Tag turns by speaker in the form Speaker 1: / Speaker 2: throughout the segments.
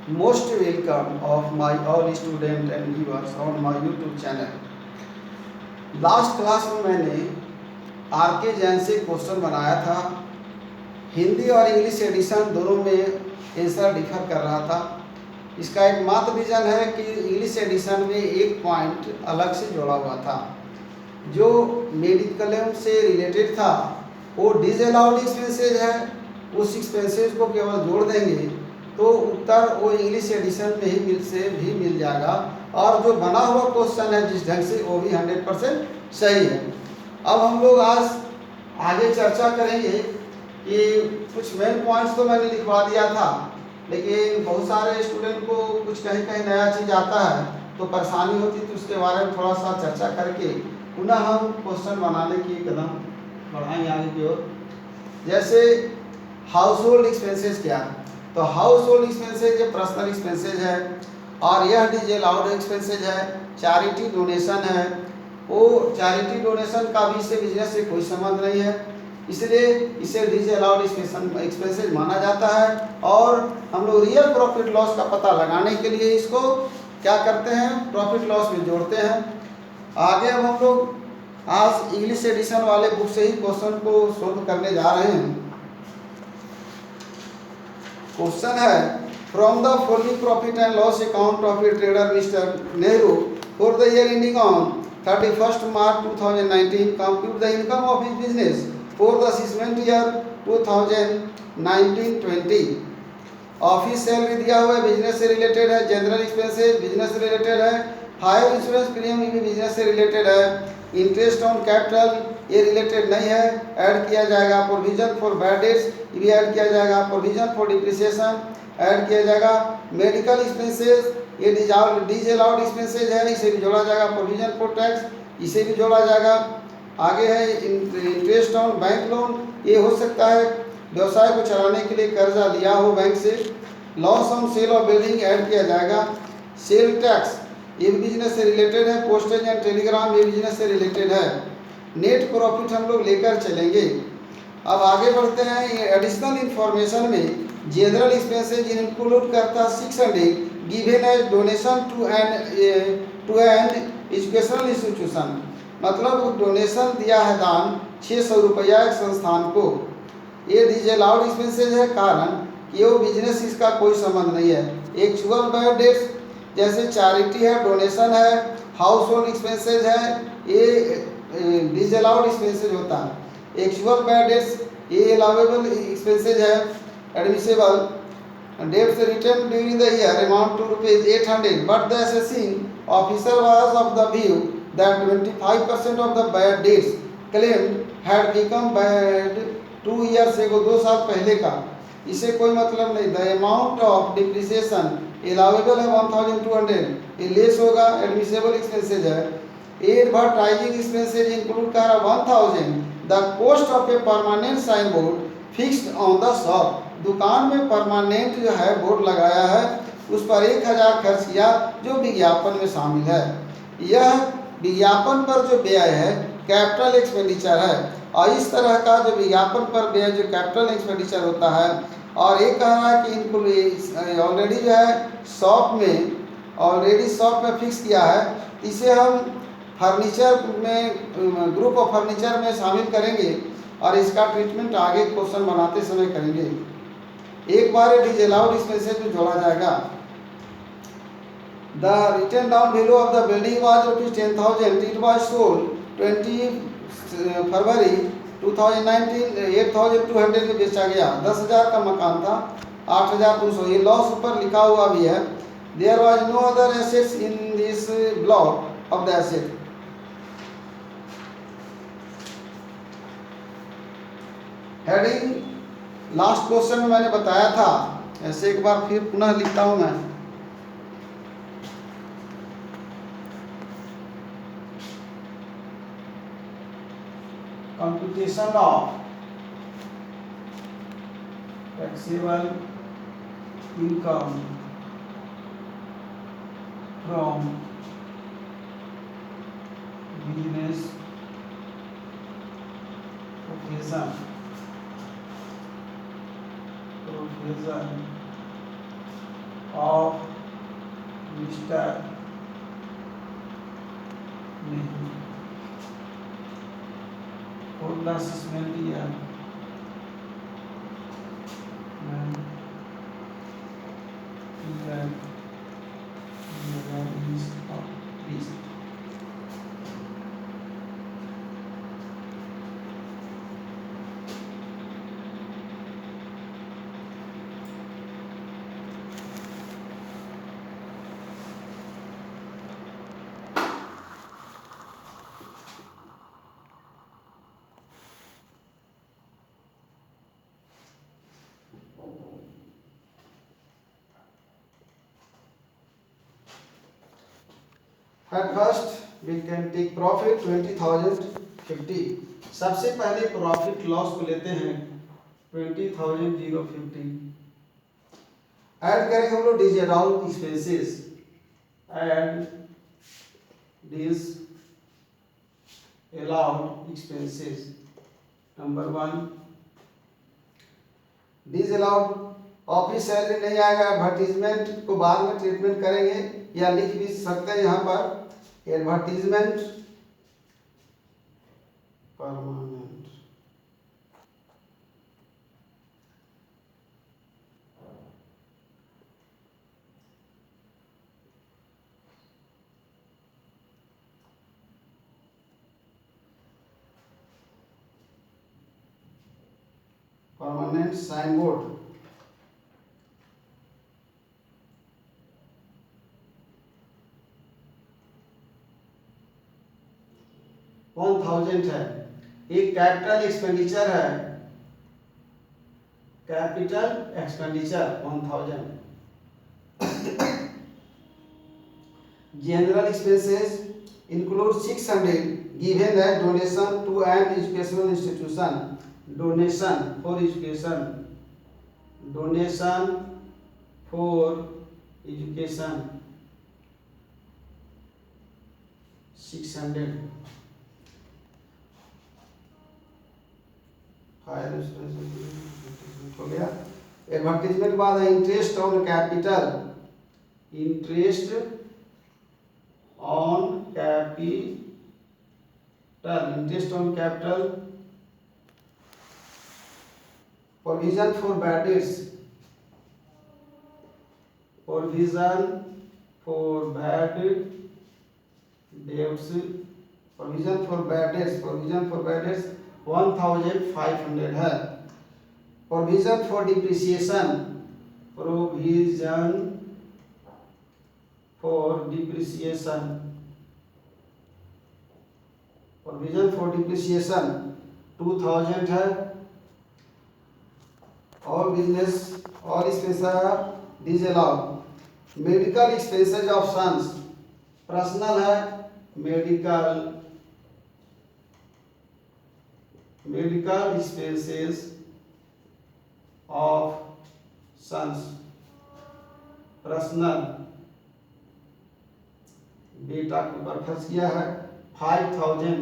Speaker 1: Most welcome of my all student and viewers on my YouTube channel. Last class में मैंने are के जैन से question बनाया था। हिंदी और इंग्लिश एडिशन दोनों में आंसर डिफर कर रहा था। इसका एक मात्र रीज़न है कि इंग्लिश एडिशन में एक पॉइंट अलग से जोड़ा हुआ था। जो मेडिकल से रिलेटेड था वो डिसअलाउड एक्सपेंसेज है, उस एक्सपेंसेज को केवल जोड़ देंगे तो उत्तर वो इंग्लिश एडिशन में ही मिल जाएगा। और जो बना हुआ क्वेश्चन है जिस ढंग से वो भी 100% सही है। अब हम लोग आज आगे चर्चा करेंगे कि कुछ मेन पॉइंट्स तो मैंने लिखवा दिया था, लेकिन बहुत सारे स्टूडेंट को कुछ कहीं कहीं नया चीज़ आता है तो परेशानी होती, तो उसके बारे में थोड़ा सा चर्चा करके पुनः हम क्वेश्चन बनाने की कदम बढ़ाएंगे आगे की ओर। जैसे हाउस होल्ड एक्सपेंसेज क्या है, तो हाउस होल्ड एक्सपेंसेज ये पर्सनल एक्सपेंसेज है और यह डिसअलाउड एक्सपेंसेज है, चैरिटी डोनेशन है। वो चैरिटी डोनेशन का भी इससे बिजनेस से कोई संबंध नहीं है, इसलिए इसे डिसअलाउड एक्सपेंसेज माना जाता है। और हम लोग रियल प्रॉफिट लॉस का पता लगाने के लिए इसको क्या करते हैं, प्रॉफिट लॉस में जोड़ते हैं। आगे अब हम लोग आज इंग्लिश एडिशन वाले बुक से ही क्वेश्चन को सोल्व करने जा रहे हैं। क्वेश्चन है, from the following profit and loss account of A trader mister Nehru for the year ending on 31st March 2019 compute the income of his business for the assessment year 2019-20। Office salary दिया हुआ है, business से related है, general expenses business से related है, fire insurance premium भी business से related है, इंटरेस्ट ऑन कैपिटल ये रिलेटेड नहीं है, ऐड किया जाएगा। प्रोविजन फॉर बैड डेट्स ये भी ऐड किया जाएगा। प्रोविजन फॉर डिप्रिसिएशन ऐड किया जाएगा। मेडिकल एक्सपेंसेस ये डिसअलाउड एक्सपेंसेज है, इसे भी जोड़ा जाएगा। प्रोविजन फॉर टैक्स इसे भी जोड़ा जाएगा। आगे है इंटरेस्ट ऑन बैंक लोन, ये हो सकता है व्यवसाय को चलाने के लिए कर्जा लिया हो बैंक से। Loss on sale of building add किया जाएगा। सेल टैक्स ये भी बिजनेस से रिलेटेड है। पोस्टेज एंड टेलीग्राम ये बिजनेस से रिलेटेड है। नेट प्रॉफिट हम लोग लेकर चलेंगे। अब आगे बढ़ते हैं। एडिशनल इंफॉर्मेशन में जनरल एक्सपेंसेज इंक्लूड करता है 600 given as donation to an educational institution, मतलब डोनेशन दिया है दान 600 रुपया एक संस्थान को। ये डिसअलाउड एक्सपेंसेज है, कारण कि वो बिजनेस इसका कोई संबंध नहीं है। एक्चुअल बैड डेट्स जैसे चैरिटी है, डोनेशन है, हाउस होल्ड एक्सपेंसेज है, ये डिसअलाउड एक्सपेंसेज होता है। एक्चुअल बैड डेट्स ये अलाउेबल एक्सपेंसेज है, admissible. Debts return during the year amount to ₹800 but the assessing officer was of the view that 25% of the bad debts claimed had become bad 2 years ago, 2 साल पहले का। इसे कोई मतलब नहीं। The amount of depreciation allowable है 1200, ये less होगा, एडमिसेबल एक्सपेंसेज है। एडवर्टाइजिंग एक्सपेंसेज इंक्लूड कर 1000 the cost of a permanent sign board fixed on the shop, दुकान में परमानेंट जो है बोर्ड लगाया है उस पर 1000 खर्च किया जो विज्ञापन में शामिल है। यह विज्ञापन पर जो व्यय है कैपिटल एक्सपेंडिचर है, और इस तरह का जो विज्ञापन पर व्यय जो कैपिटल एक्सपेंडिचर होता है। और ये कह रहा है कि इनको ऑलरेडी जो है शॉप में फिक्स किया है, इसे हम फर्नीचर में ग्रुप ऑफ फर्नीचर में शामिल करेंगे और इसका ट्रीटमेंट आगे क्वेश्चन बनाते समय करेंगे। एक बार डिसअलाउड एक्सपेंसेज में जोड़ा जाएगा। The written down value of the building was ₹10,000, it was sold 20 February 2019 8,200 में बेचा गया। 10,000 का मकान था, 8,200। ये लॉस ऊपर लिखा हुआ भी है। There was no other assets in this block of the asset. Heading last question में मैंने बताया था, ऐसे एक बार फिर पुनः लिखता हूं मैं। Computation of taxable income from business profession of mister Nehru for the assessment year is please. At first we can take profit 20,050. सबसे पहले प्रॉफिट लॉस को लेते हैं 20,050. ऐड करेंगे हम लोग डीज अलाउड एक्सपेंसेस. ऐड डीज अलाउड एक्सपेंसेस. नंबर 1 डीज अलाउड ऑफिस सैलरी नहीं आएगा. एडवर्टीजमेंट को बाद में ट्रीटमेंट करेंगे या लिख भी सकते हैं यहाँ पर. Advertisement permanent. Permanent sign board. $1,000 है. एक कैपिटल एक्सपेंडिचर है. Capital expenditure 1,000. General expenses include 600 given है donation to an educational institution. Donation for education. Donation for education 600. हो गया. एडवर्टीजमेंट के बाद है interest on capital. Interest on capital. Interest on capital. Provision for bad debts. Provision for bad debts. Provision for bad debts. Provision for bad debts 1,500 है. Provision for depreciation. Provision for depreciation. Provision for depreciation 2,000 है. और business और expenses disallowed. Medical expenses of sons. Personal है. मेडिकल expenses of sons. Personal बेटा के ऊपर खर्च किया है 5,000.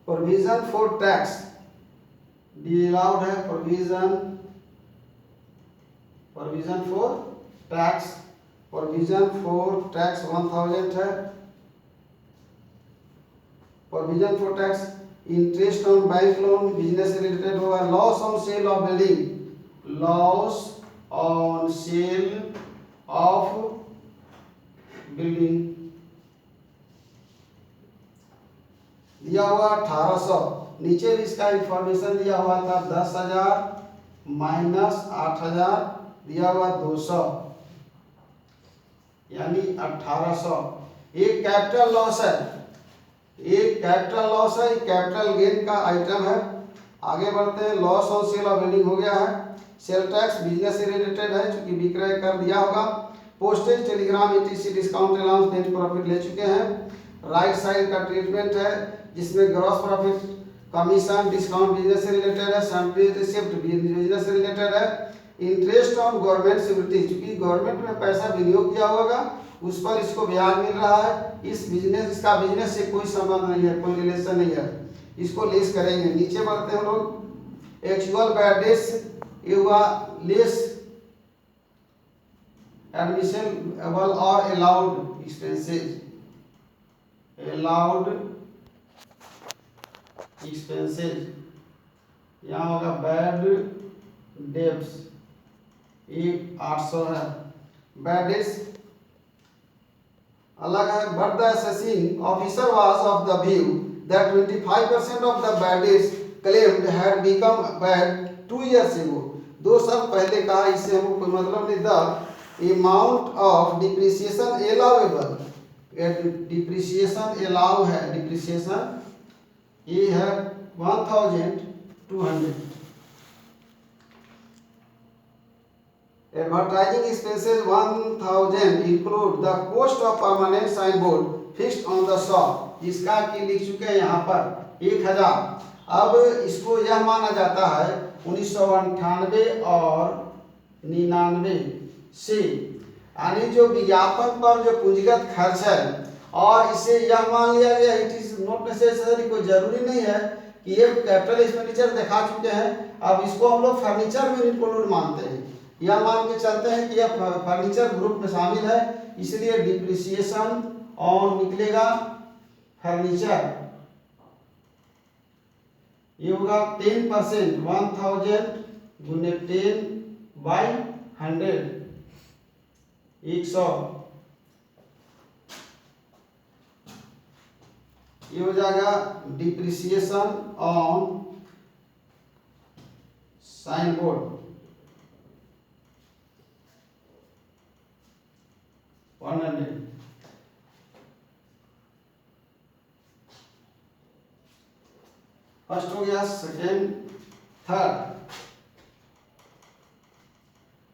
Speaker 1: प्रोविजन फॉर टैक्स अलाउड है. Provision for tax. Provision for tax 1,000 है. Provision for tax. Interest on bank loan business से रिलेटेड होगा. Loss on sale of building. Loss on sale of building दिया हुआ 1,800. नीचे भी इसका इंफॉर्मेशन दिया हुआ था. 10,000 माइनस 8,000 दिया हुआ 200 यानी 1,800. एक कैपिटल लॉस है. एक कैपिटल लॉस है. कैपिटल गेन का आइटम है. आगे बढ़ते हैं. Loss on sale of building हो गया है. सेल टैक्स बिजनेस से रिलेटेड है क्योंकि विक्रय कर दिया होगा. Postage Telegram ETC discount allowance net profit ले चुके हैं. राइट साइड का ट्रीटमेंट है जिसमें gross profit commission discount business से रिलेटेड है. सैलरी रिसिप्ट बिजनेस से रिलेटेड है. इंटरेस्ट ऑन गवर्नमेंट सिक्योरिटी क्योंकि गवर्नमेंट में पैसा विनियोग किया होगा उस पर इसको ब्याज मिल रहा है. इसका बिजनेस से कोई संबंध नहीं है. कोई रिलेशन नहीं है. इसको लेस करेंगे. नीचे बढ़ते हैं लोग. एक्चुअल बैड डेट्स ये हुआ less admissible or allowed expenses, allowed expenses, यहाँ होगा बैड डेब्ट्स, ये 800 है। बैड डेब्ट्स अलग है। But the assessing officer was of the view that 25% of the bad debts claimed had become bad 2 years ago। 2 साल पहले कहा, इससे हमको कोई मतलब नहीं। The amount of depreciation allowable, depreciation allow है, डिप्रिसिएशन ये है 1200। Advertising expenses 1000 include the cost of permanent signboard fixed on the shop। इसका की लिख चुके हैं यहाँ पर 1000। अब इसको यह माना जाता है 1998 और 99 से, यानी जो विज्ञापन पर जो पूंजीगत खर्च है, और इसे यह मान लिया गया इट इज नॉट नेसेसरी, कोई जरूरी नहीं है कि ये कैपिटल एक्सपेंडिचर दिखा चुके हैं, अब इसको हम लोग फर्नीचर में इंक्लूड मानते हैं। यह मान के चलते हैं कि यह फर्नीचर ग्रुप में शामिल है, इसलिए डिप्रिसिएशन ऑन निकलेगा फर्नीचर, ये होगा 10%, 1000 गुने 10/100, 100। ये हो जाएगा depreciation on signboard 100। First हो गया, सेकेंड, थर्ड।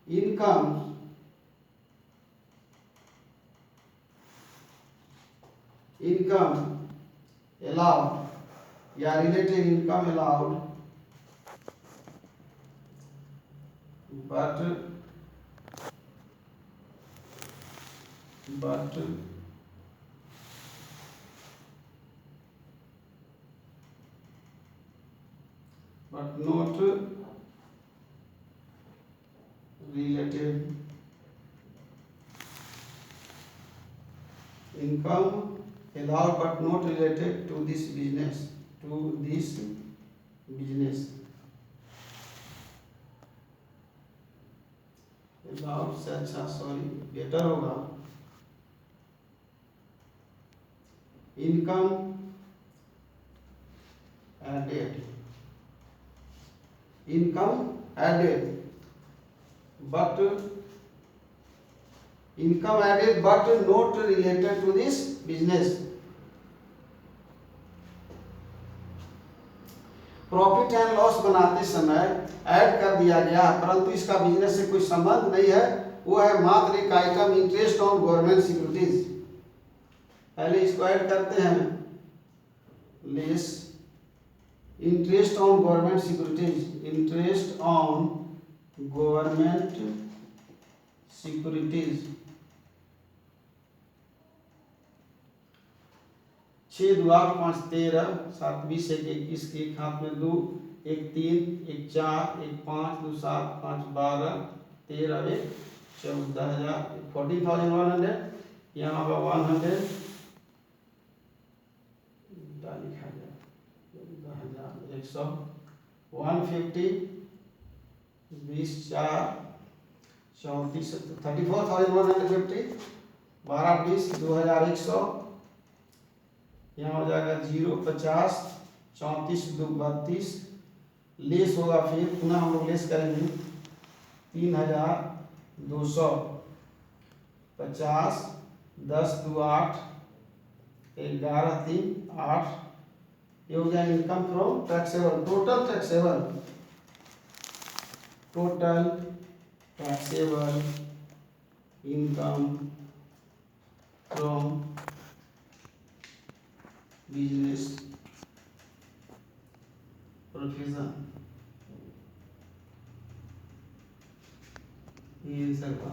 Speaker 1: इनकम allowed या related income allowed but not related income allowed but not related to this business, allowed से अच्छा सॉरी बेटर होगा income added but income added but not related to this business। Profit and loss बनाते समय add कर दिया गया, परंतु इसका बिजनेस से कोई संबंध नहीं है, वो है मात्र एक item interest on government securities. पहले इसको ऐड करते हैं, less interest on government securities, interest on government securities 6 2 8 5 13 7 20 1 21 के एक हाथ में 2 1 3 1 4 1 5 2 7 5 12 13 1 14,000 14,100 यहाँ पर 100 लिखा गया 1,100 150 20 4 34 34,150 12 20 2,100 यहाँ हो जाएगा 0 50 34 2 32 लेस होगा, फिर पुनः हम लोग लेस करेंगे 3,200 50 10 2 8 11 3 8 ये हो गया income from taxable. Total taxable income from business profession, ये आंसर का।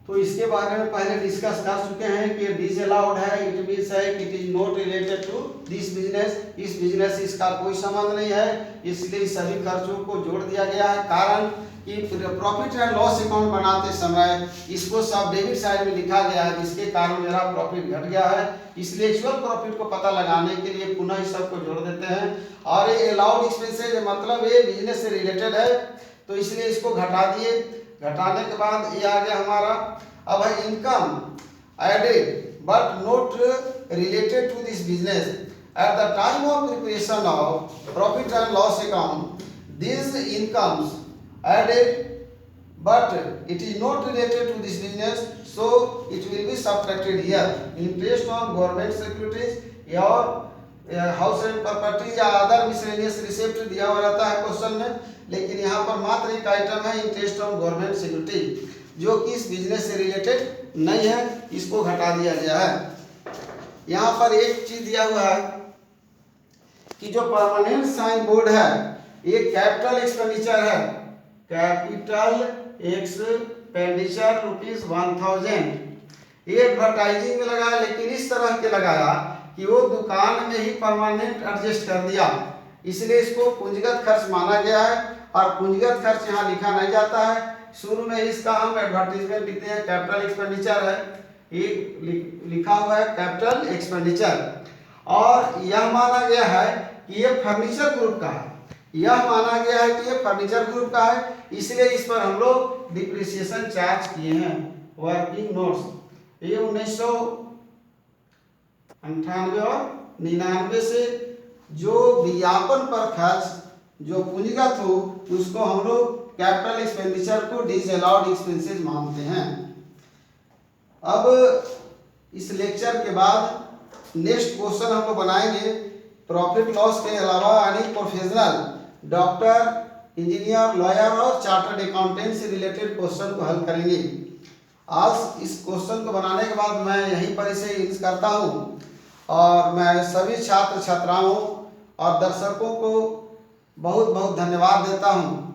Speaker 1: तो इसके बारे में पहले डिस्कस कर चुके हैं कि डिसअलाउड है, इट मींस है कि it is not related to this business, इस बिजनेस से इसका कोई संबंध नहीं है, इसलिए सभी खर्चों को जोड़ दिया गया है। कारण कि प्रॉफिट एंड लॉस अकाउंट बनाते समय इसको सब डेबिट साइड में लिखा गया है, जिसके कारण मेरा प्रॉफिट घट गया है। इसलिए एक्चुअल प्रॉफिट को पता लगाने के लिए पुनः इस सब को जोड़ देते हैं। और ये अलाउड एक्सपेंसेज मतलब ये बिजनेस से रिलेटेड है, तो इसलिए इसको घटा दिए। घटाने के बाद ये आ गया हमारा, अब है income added but not related to this business. At the time of preparation of profit and loss account, these incomes added, but it is not related to this business, so it will be subtracted here. Interest on government securities या house rent property या other miscellaneous receipt दिया हुआ रहता है question में, लेकिन यहाँ पर मात्र एक आइटम है इंटरेस्ट ऑन गवर्नमेंट सिक्योरिटी, जो कि इस बिजनेस से रिलेटेड नहीं है, इसको घटा दिया गया है। यहाँ पर एक चीज दिया हुआ है कि जो परमानेंट साइन बोर्ड है ये कैपिटल एक्सपेंडिचर है, कैपिटल एक्सपेंडिचर ₹1000। ये एडवर्टाइजिंग में लगाया, लेकिन इस तरह के लगाया कि वो दुकान में ही परमानेंट एडजस्ट कर दिया, इसलिए इसको पूंजीगत खर्च माना गया है। और पूंजीगत खर्च यहाँ लिखा नहीं जाता है, शुरू में इसका हम एडवर्टीजमेंट लिखते हैं, कैपिटल एक्सपेंडिचर है, ये लिखा हुआ है कैपिटल एक्सपेंडिचर। और यह माना गया है कि ये फर्नीचर ग्रुप का है, यह माना गया है कि ये फर्नीचर ग्रुप का है, इसलिए इस पर हम लोग डिप्रिसिएशन चार्ज किए हैं। वर्किंग नोट्स ये 1998 और 99 से जो विज्ञापन पर खर्च जो पूंजीगत हो उसको हम लोग कैपिटल एक्सपेंडिचर को डिसअलाउड एक्सपेंसेस मानते हैं। अब इस लेक्चर के बाद नेक्स्ट क्वेश्चन हम लोग बनाएंगे प्रॉफिट लॉस के अलावा यानी प्रोफेशनल डॉक्टर, इंजीनियर, लॉयर और चार्टर्ड अकाउंटेंट से रिलेटेड क्वेश्चन को हल करेंगे। आज इस क्वेश्चन को बनाने के बाद मैं यहीं पर इसे यूज करता हूँ और मैं सभी छात्र छात्राओं और दर्शकों को बहुत बहुत धन्यवाद देता हूँ।